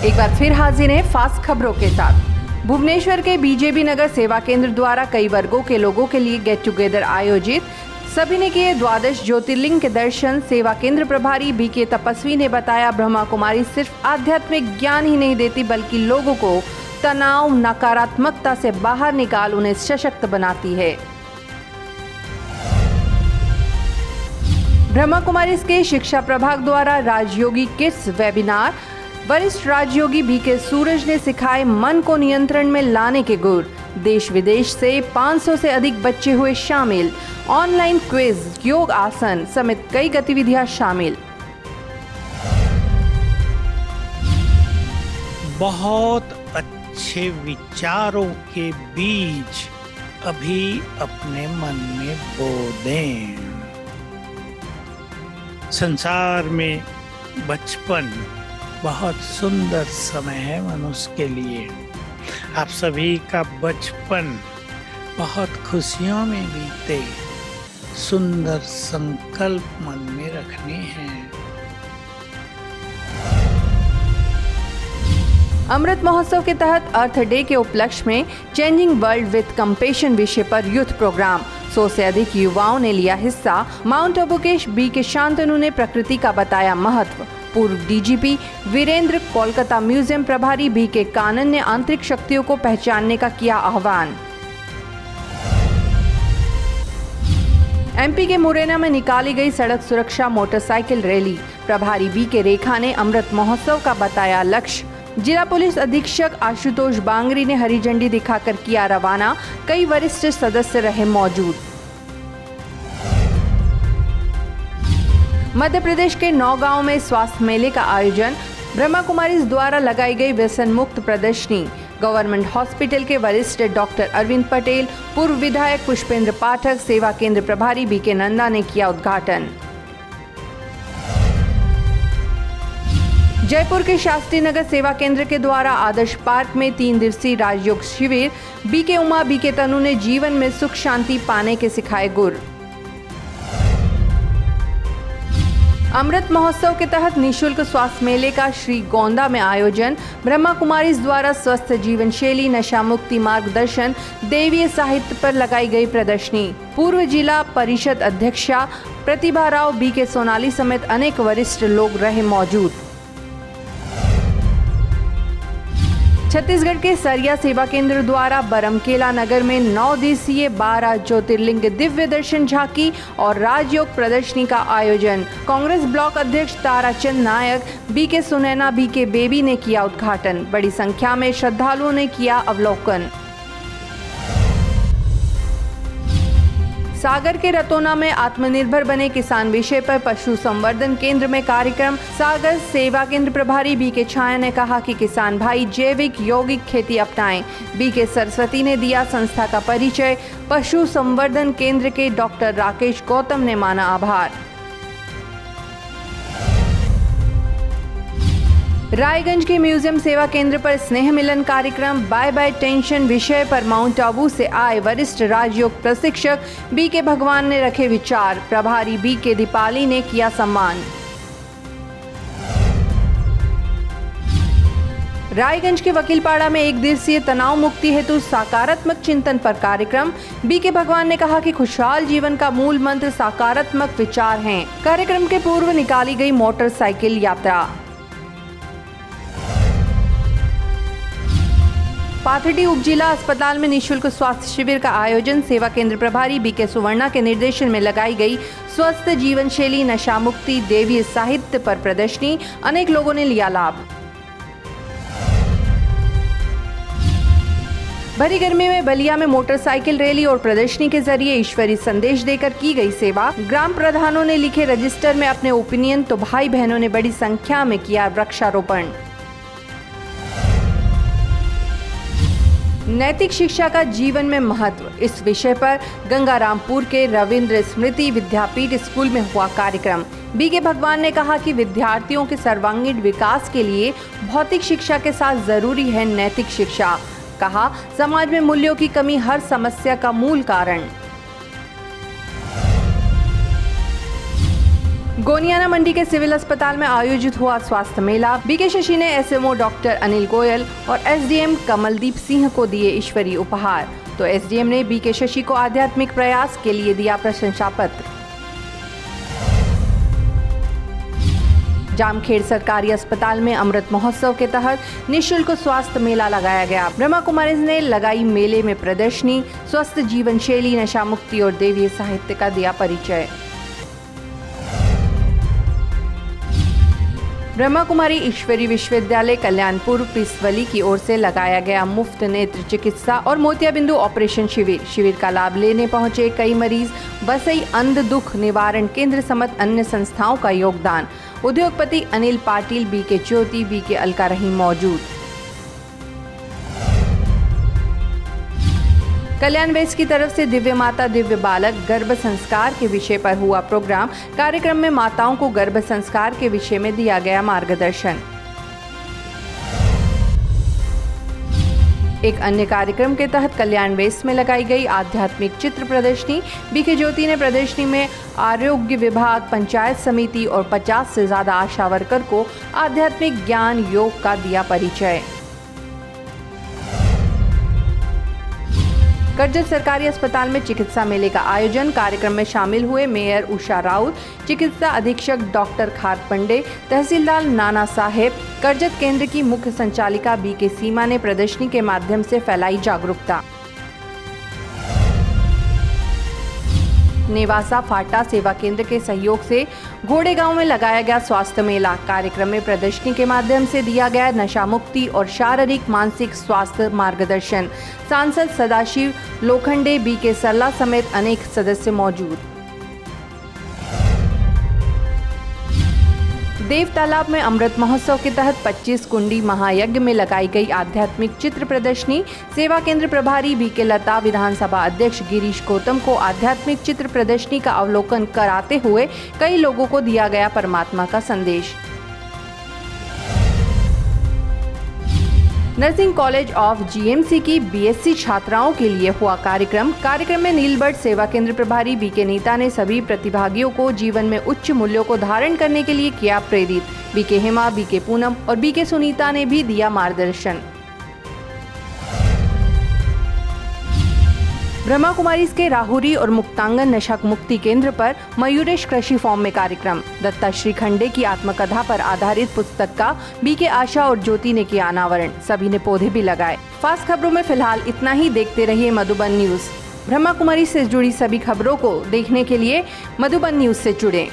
एक बार फिर हाजिर हैं फास्ट खबरों के साथ। भुवनेश्वर के बीजेपी नगर सेवा केंद्र द्वारा कई वर्गों के लोगों के लिए गेट टुगेदर आयोजित। सभी ने किए द्वादश ज्योतिर्लिंग के दर्शन। सेवा केंद्र प्रभारी बीके तपस्वी ने बताया, ब्रह्मा कुमारी सिर्फ आध्यात्मिक ज्ञान ही नहीं देती बल्कि लोगों को तनाव, नकारात्मकता से बाहर निकाल उन्हें सशक्त बनाती है। ब्रह्मा कुमारी के शिक्षा प्रभाग द्वारा राजयोगी किड्स वेबिनार। वरिष्ठ राजयोगी बीके सूरज ने सिखाए मन को नियंत्रण में लाने के गुर। देश विदेश से 500 से अधिक बच्चे हुए शामिल। ऑनलाइन क्विज, योग आसन समेत कई गतिविधियां शामिल। बहुत अच्छे विचारों के बीज अभी अपने मन में बो दें। संसार में बचपन बहुत सुंदर समय है मनुष्य के लिए। आप सभी का बचपन बहुत खुशियों में बीते। सुंदर संकल्प मन में रखने हैं। अमृत महोत्सव के तहत अर्थ डे के उपलक्ष्य में चेंजिंग वर्ल्ड विद कंपैशन विषय पर यूथ प्रोग्राम। 100 से अधिक युवाओं ने लिया हिस्सा। माउंट आबू के बीके शांतनु ने प्रकृति का बताया महत्व। पूर्व डीजीपी वीरेंद्र, कोलकाता म्यूजियम प्रभारी बीके कानन ने आंतरिक शक्तियों को पहचानने का किया आह्वान। एमपी के मुरैना में निकाली गई सड़क सुरक्षा मोटरसाइकिल रैली। प्रभारी बीके रेखा ने अमृत महोत्सव का बताया लक्ष्य। जिला पुलिस अधीक्षक आशुतोष बांगरी ने हरी झंडी दिखाकर किया रवाना। कई वरिष्ठ सदस्य रहे मौजूद। मध्य प्रदेश के नौगांव में स्वास्थ्य मेले का आयोजन। ब्रह्मा कुमारी द्वारा लगाई गई व्यसन मुक्त प्रदर्शनी। गवर्नमेंट हॉस्पिटल के वरिष्ठ डॉक्टर अरविंद पटेल, पूर्व विधायक पुष्पेंद्र पाठक, सेवा केंद्र प्रभारी बीके नंदा ने किया उद्घाटन। जयपुर के शास्त्री नगर सेवा केंद्र के द्वारा आदर्श पार्क में 3 दिवसीय राजयोग शिविर। बीके उमा, बीके तनु ने जीवन में सुख शांति पाने के सिखाए गुर। अमृत महोत्सव के तहत निःशुल्क स्वास्थ्य मेले का श्री गोंदा में आयोजन। ब्रह्मा कुमारी द्वारा स्वस्थ जीवन शैली, नशा मुक्ति मार्गदर्शन, देवीय साहित्य पर लगाई गई प्रदर्शनी। पूर्व जिला परिषद अध्यक्षा प्रतिभा राव, बीके सोनाली समेत अनेक वरिष्ठ लोग रहे मौजूद। छत्तीसगढ़ के सरिया सेवा केंद्र द्वारा बरमकेला नगर में 9 दिवसीय 12 ज्योतिर्लिंग दिव्य दर्शन झांकी और राजयोग प्रदर्शनी का आयोजन। कांग्रेस ब्लॉक अध्यक्ष ताराचंद नायक, बीके सुनैना, बीके बेबी ने किया उद्घाटन। बड़ी संख्या में श्रद्धालुओं ने किया अवलोकन। सागर के रतोना में आत्मनिर्भर बने किसान विषय पर पशु संवर्धन केंद्र में कार्यक्रम। सागर सेवा केंद्र प्रभारी बीके छाया ने कहा कि किसान भाई जैविक यौगिक खेती अपनाएं। बीके सरस्वती ने दिया संस्था का परिचय। पशु संवर्धन केंद्र के डॉक्टर राकेश गौतम ने माना आभार। रायगंज के म्यूजियम सेवा केंद्र पर स्नेह मिलन कार्यक्रम। बाय बाय टेंशन विषय पर माउंट आबू से आए वरिष्ठ राजयोग प्रशिक्षक बीके भगवान ने रखे विचार। प्रभारी बीके दीपाली ने किया सम्मान। रायगंज के वकीलपाड़ा में 1 दिवसीय तनाव मुक्ति हेतु सकारात्मक चिंतन पर कार्यक्रम। बीके भगवान ने कहा कि खुशहाल जीवन का मूल मंत्र सकारात्मक विचार हैं। कार्यक्रम के पूर्व निकाली गई मोटरसाइकिल यात्रा। पाथर्डी उपजिला अस्पताल में निःशुल्क स्वास्थ्य शिविर का आयोजन। सेवा केंद्र प्रभारी बीके सुवर्णा के निर्देशन में लगाई गई स्वस्थ जीवन शैली, नशा मुक्ति, देवीय साहित्य पर प्रदर्शनी। अनेक लोगों ने लिया लाभ। भरी गर्मी में बलिया में मोटरसाइकिल रैली और प्रदर्शनी के जरिए ईश्वरीय संदेश देकर की गई सेवा। ग्राम प्रधानों ने लिखे रजिस्टर में अपने ओपिनियन तो भाई बहनों ने बड़ी संख्या में किया वृक्षारोपण। नैतिक शिक्षा का जीवन में महत्व, इस विषय पर गंगारामपुर के रविंद्र स्मृति विद्यापीठ स्कूल में हुआ कार्यक्रम। बीके भगवान ने कहा कि विद्यार्थियों के सर्वांगीण विकास के लिए भौतिक शिक्षा के साथ जरूरी है नैतिक शिक्षा। कहा, समाज में मूल्यों की कमी हर समस्या का मूल कारण। गोनियाना मंडी के सिविल अस्पताल में आयोजित हुआ स्वास्थ्य मेला। बीके शशि ने एसएमओ डॉक्टर अनिल गोयल और एसडीएम कमलदीप सिंह को दिए ईश्वरीय उपहार, तो एसडीएम ने बीके शशि को आध्यात्मिक प्रयास के लिए दिया प्रशंसा पत्र। जामखेड़ सरकारी अस्पताल में अमृत महोत्सव के तहत निःशुल्क स्वास्थ्य मेला लगाया गया। ब्रह्मा कुमारीज ने लगाई मेले में प्रदर्शनी, स्वस्थ जीवन शैली, नशा मुक्ति और देवीय साहित्य का दिया परिचय। ब्रह्मा कुमारी ईश्वरी विश्वविद्यालय कल्याणपुर पिसवली की ओर से लगाया गया मुफ्त नेत्र चिकित्सा और मोतियाबिंदु ऑपरेशन शिविर का लाभ लेने पहुंचे कई मरीज। बसई अंध दुख निवारण केंद्र समेत अन्य संस्थाओं का योगदान। उद्योगपति अनिल पाटिल, बीके ज्योति, बीके अलका रहीम मौजूद। कल्याण वेस्ट की तरफ से दिव्य माता दिव्य बालक गर्भ संस्कार के विषय पर हुआ प्रोग्राम। कार्यक्रम में माताओं को गर्भ संस्कार के विषय में दिया गया मार्गदर्शन। एक अन्य कार्यक्रम के तहत कल्याण वेस्ट में लगाई गई आध्यात्मिक चित्र प्रदर्शनी। बीके ज्योति ने प्रदर्शनी में आरोग्य विभाग, पंचायत समिति और 50 से ज्यादा आशा वर्कर को आध्यात्मिक ज्ञान योग का दिया परिचय। करजत सरकारी अस्पताल में चिकित्सा मेले का आयोजन। कार्यक्रम में शामिल हुए मेयर उषा राउत, चिकित्सा अधीक्षक डॉक्टर खारपंडे, तहसीलदार नाना साहेब। करजत केंद्र की मुख्य संचालिका बीके सीमा ने प्रदर्शनी के माध्यम से फैलाई जागरूकता। नेवासा फाटा सेवा केंद्र के सहयोग से घोड़े गांव में लगाया गया स्वास्थ्य मेला। कार्यक्रम में प्रदर्शनी के माध्यम से दिया गया नशा मुक्ति और शारीरिक मानसिक स्वास्थ्य मार्गदर्शन। सांसद सदाशिव लोखंडे, बीके सरला समेत अनेक सदस्य मौजूद। देव तालाब में अमृत महोत्सव के तहत 25 कुंडी महायज्ञ में लगाई गई आध्यात्मिक चित्र प्रदर्शनी। सेवा केंद्र प्रभारी बीके लता, विधानसभा अध्यक्ष गिरीश गौतम को आध्यात्मिक चित्र प्रदर्शनी का अवलोकन कराते हुए कई लोगों को दिया गया परमात्मा का संदेश। नर्सिंग कॉलेज ऑफ जीएमसी की बीएससी छात्राओं के लिए हुआ कार्यक्रम में नीलबर्ड सेवा केंद्र प्रभारी बीके नीता ने सभी प्रतिभागियों को जीवन में उच्च मूल्यों को धारण करने के लिए किया प्रेरित। बीके हेमा, बीके पूनम और बीके सुनीता ने भी दिया मार्गदर्शन। ब्रह्मा कुमारीज के राहुरी और मुक्तांगन नशा मुक्ति केंद्र पर मयूरेश कृषि फॉर्म में कार्यक्रम। दत्ताश्री खंडे की आत्मकथा पर आधारित पुस्तक का बीके आशा और ज्योति ने किया अनावरण। सभी ने पौधे भी लगाए। फास्ट खबरों में फिलहाल इतना ही। देखते रहिए मधुबन न्यूज। ब्रह्मा कुमारी से जुड़ी सभी खबरों को देखने के लिए मधुबन न्यूज से जुड़ें।